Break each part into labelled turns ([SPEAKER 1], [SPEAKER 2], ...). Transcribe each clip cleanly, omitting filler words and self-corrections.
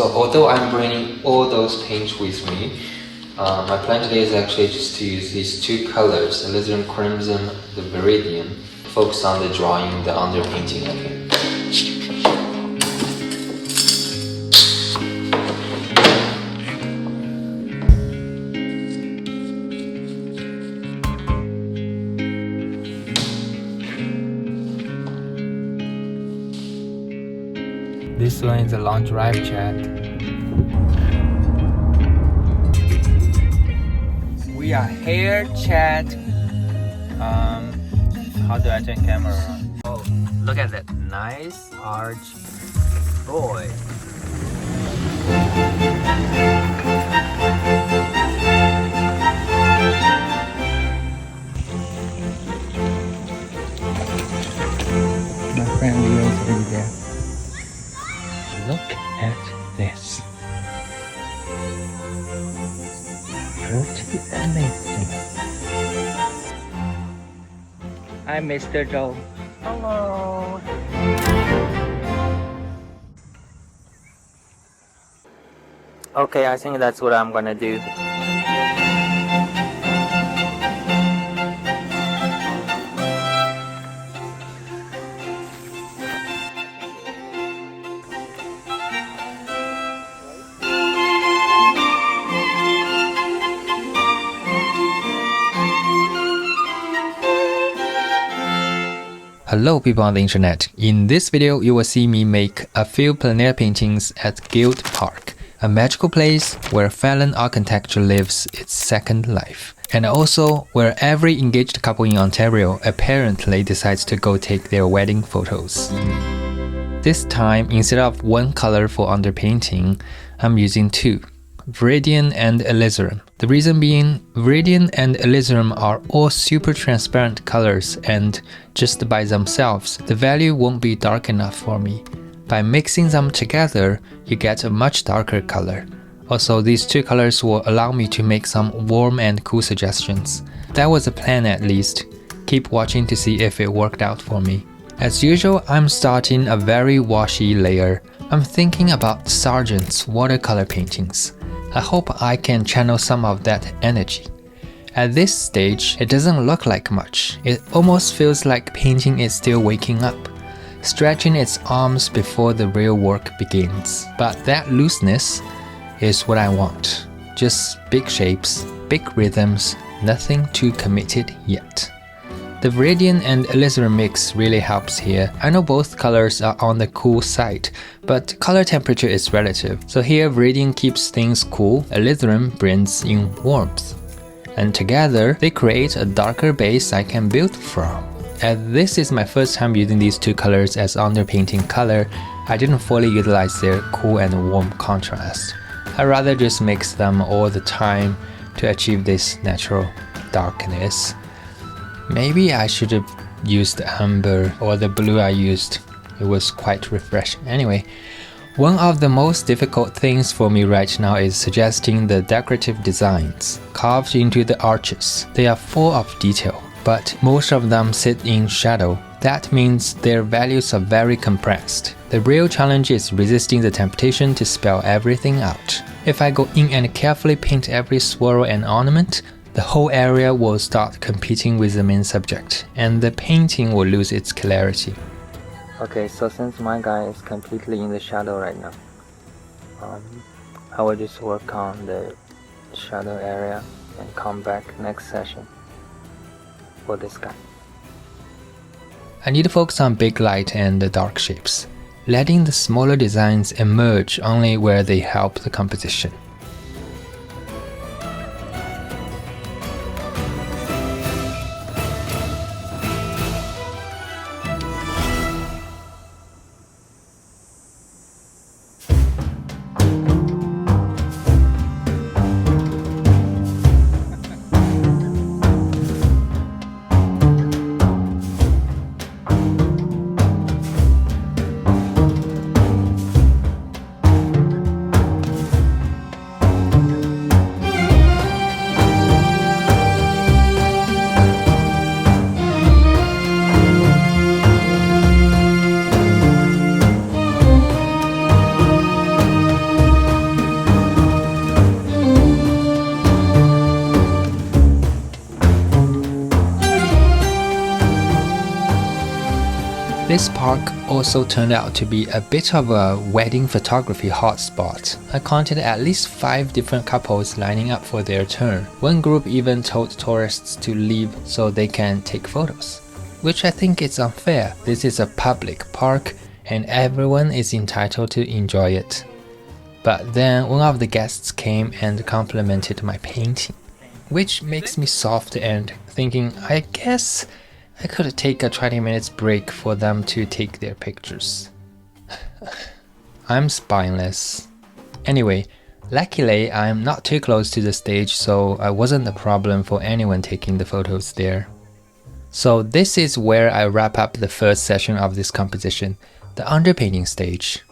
[SPEAKER 1] So although I'm bringing all those paints with me, my plan today is actually just to use these two colors, alizarin crimson, the viridian, focus on the drawing, the underpainting, okay. This one is a long drive chat. We are here, chat. How do I turn camera on? Oh, look at that nice arch boy. My friend Leo is already there. Look at this. Pretty amazing. Hi, Mr. Joe. Hello. Okay, I think that's what I'm gonna do. Hello people on the internet. In this video, you will see me make a few plein air paintings at Guild Park, a magical place where Fallon architecture lives its second life, and also where every engaged couple in Ontario apparently decides to go take their wedding photos. This time, instead of one color for underpainting, I'm using two, viridian and alizarin. The reason being, viridian and alizarin are all super transparent colors, and just by themselves, the value won't be dark enough for me. By mixing them together, you get a much darker color. Also, these two colors will allow me to make some warm and cool suggestions. That was the plan at least. Keep watching to see if it worked out for me. As usual, I'm starting a very washy layer. I'm thinking about Sargent's watercolor paintings. I hope I can channel some of that energy. At this stage, it doesn't look like much. It almost feels like painting is still waking up, stretching its arms before the real work begins. But that looseness is what I want. Just big shapes, big rhythms, nothing too committed yet. The viridian and alizarin mix really helps here. I know both colors are on the cool side, but color temperature is relative. So here viridian keeps things cool, alizarin brings in warmth. And together, they create a darker base I can build from. As this is my first time using these two colors as underpainting color, I didn't fully utilize their cool and warm contrast. I rather just mix them all the time to achieve this natural darkness. Maybe I should have used the amber or the blue I used. It was quite refreshing. Anyway, one of the most difficult things for me right now is suggesting the decorative designs carved into the arches. They are full of detail, but most of them sit in shadow. That means their values are very compressed. The real challenge is resisting the temptation to spell everything out. If I go in and carefully paint every swirl and ornament, the whole area will start competing with the main subject, and the painting will lose its clarity. Okay, so since my guy is completely in the shadow right now, I will just work on the shadow area and come back next session for this guy. I need to focus on big light and the dark shapes, letting the smaller designs emerge only where they help the composition. This park also turned out to be a bit of a wedding photography hotspot. I counted at least 5 different couples lining up for their turn. One group even told tourists to leave so they can take photos, which I think is unfair. This is a public park and everyone is entitled to enjoy it. But then one of the guests came and complimented my painting, which makes me soft and thinking, I guess I could take a 20 minutes break for them to take their pictures. I'm spineless. Anyway, luckily I'm not too close to the stage, so I wasn't a problem for anyone taking the photos there. So this is where I wrap up the first session of this composition, the underpainting stage.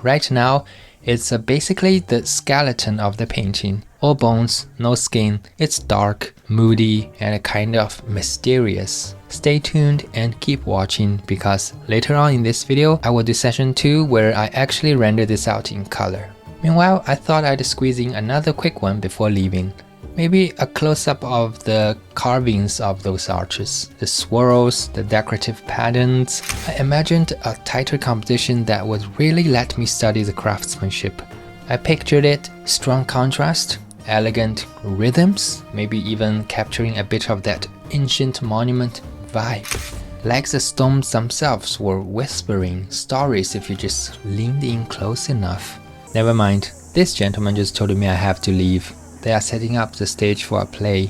[SPEAKER 1] Right now, it's basically the skeleton of the painting. All bones, no skin. It's dark, moody, and kind of mysterious. Stay tuned and keep watching because later on in this video, I will do session 2 where I actually render this out in color. Meanwhile, I thought I'd squeeze in another quick one before leaving. Maybe a close-up of the carvings of those arches, the swirls, the decorative patterns. I imagined a tighter composition that would really let me study the craftsmanship. I pictured it, strong contrast, elegant rhythms, maybe even capturing a bit of that ancient monument vibe. Like the stones themselves were whispering stories if you just leaned in close enough. Never mind, this gentleman just told me I have to leave. They are setting up the stage for a play.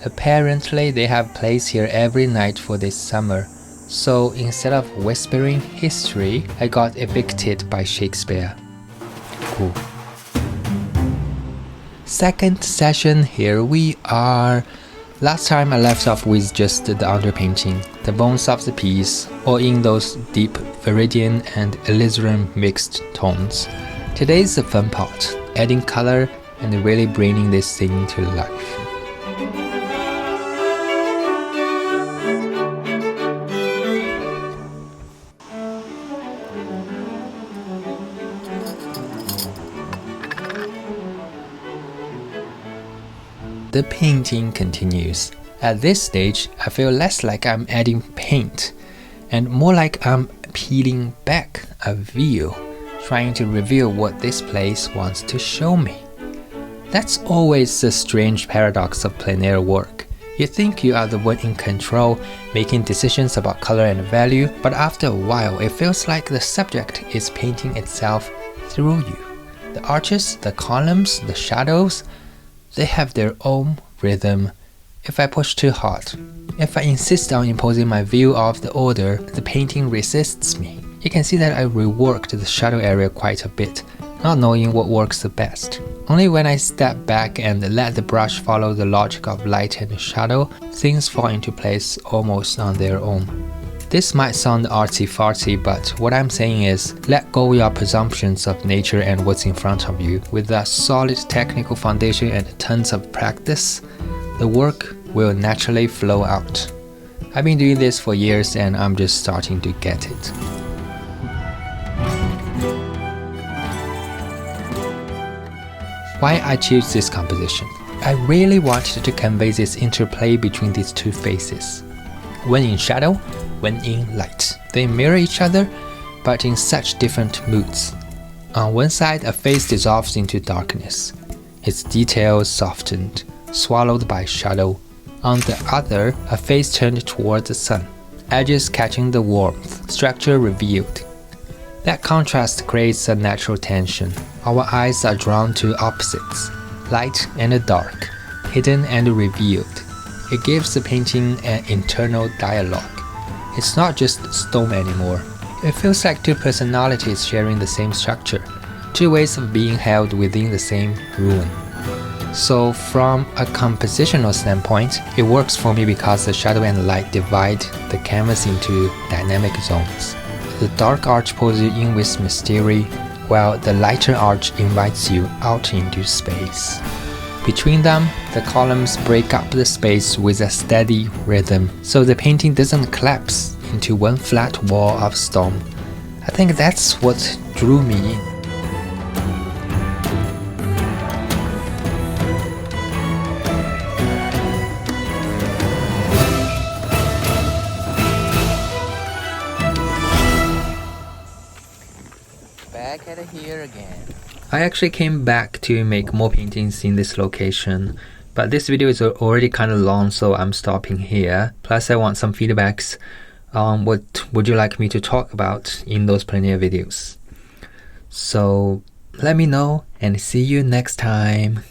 [SPEAKER 1] Apparently, they have plays here every night for this summer. So instead of whispering history, I got evicted by Shakespeare. Cool. Second session, here we are. Last time I left off with just the underpainting, the bones of the piece, or in those deep viridian and alizarin mixed tones. Today's the fun part, adding color and really bringing this thing to life. The painting continues. At this stage, I feel less like I'm adding paint and more like I'm peeling back a veil, trying to reveal what this place wants to show me. That's always the strange paradox of plein air work. You think you are the one in control, making decisions about color and value, but after a while it feels like the subject is painting itself through you. The arches, the columns, the shadows, they have their own rhythm. If I push too hard, if I insist on imposing my view of the order, the painting resists me. You can see that I reworked the shadow area quite a bit, not knowing what works the best. Only when I step back and let the brush follow the logic of light and shadow, things fall into place almost on their own. This might sound artsy-fartsy, but what I'm saying is, let go your presumptions of nature and what's in front of you. With a solid technical foundation and tons of practice, the work will naturally flow out. I've been doing this for years and I'm just starting to get it. Why I choose this composition? I really wanted to convey this interplay between these two faces. One in shadow, one in light. They mirror each other, but in such different moods. On one side, a face dissolves into darkness, its details softened, swallowed by shadow. On the other, a face turned toward the sun, edges catching the warmth, structure revealed. That contrast creates a natural tension. Our eyes are drawn to opposites, light and dark, hidden and revealed. It gives the painting an internal dialogue. It's not just stone anymore. It feels like two personalities sharing the same structure, two ways of being held within the same ruin. So from a compositional standpoint, it works for me because the shadow and light divide the canvas into dynamic zones. The dark arch pulls you in with mystery, while the lighter arch invites you out into space. Between them, the columns break up the space with a steady rhythm, so the painting doesn't collapse into one flat wall of stone. I think that's what drew me in. back at here again. I actually came back to make more paintings in this location, but this video is already kind of long, so I'm stopping here. Plus I want some feedbacks on what would you like me to talk about in those plein air videos. So let me know and see you next time.